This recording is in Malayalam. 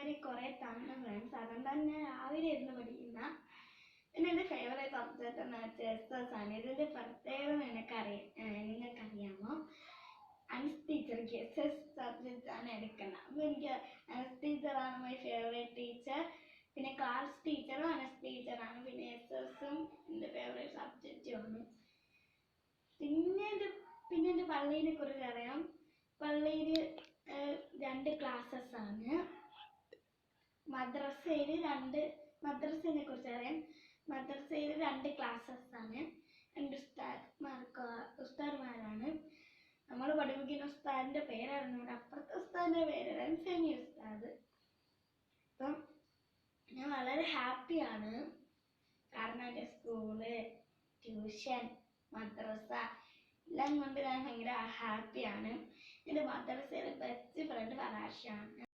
അവർ കുറേ തന്ന ഫ്രണ്ട്സ്. അതുകൊണ്ട് തന്നെ രാവിലെ ഇരുന്ന് പഠിക്കുന്ന. പിന്നെ എൻ്റെ ഫേവറേറ്റ് സബ്ജക്റ്റ് എന്ന് വെച്ചാൽ SS ആണ്. ഇതിൻ്റെ പ്രത്യേകത നിങ്ങൾക്കറിയാമോ? അനസ് ടീച്ചർക്ക് SS സബ്ജക്റ്റ് ആണ് എടുക്കുന്നത്. അപ്പോൾ എനിക്ക് അനസ് ടീച്ചറാണ് മൈ ഫേവറേറ്റ് ടീച്ചർ. പിന്നെ ക്ലാസ് ടീച്ചറും അനസ് ടീച്ചറാണ്. പിന്നെ SS എൻ്റെ ഫേവറേറ്റ് സബ്ജക്റ്റുമാണ്. പിന്നെ എൻ്റെ പള്ളിയെ കുറിച്ച് അറിയാം. പള്ളിയിൽ 2 ക്ലാസ്സസ് ആണ്. മദ്രസയെ കുറിച്ച് അറിയാം. മദ്രസയിൽ 2 ക്ലാസ്സസ് ആണ്. 2 ഉസ്താദ്മാരാണ്. നമ്മൾ പഠിപ്പിക്കുന്ന ഉസ്താദിന്റെ പേരായിരുന്നു. അപ്പുറത്തെ ഉസ്താദിന്റെ പേരാണ് സെമി ഉസ്താദ്. അപ്പം ഞാൻ വളരെ ഹാപ്പിയാണ്. കാരണം എൻ്റെ സ്കൂള്, ട്യൂഷൻ, മദ്രസ എല്ലാം കൊണ്ട് ഞാൻ ഭയങ്കര ഹാപ്പിയാണ്. എൻ്റെ മദ്രസയിലെ ബെസ്റ്റ് ഫ്രണ്ട് ഫറാഷാണ്.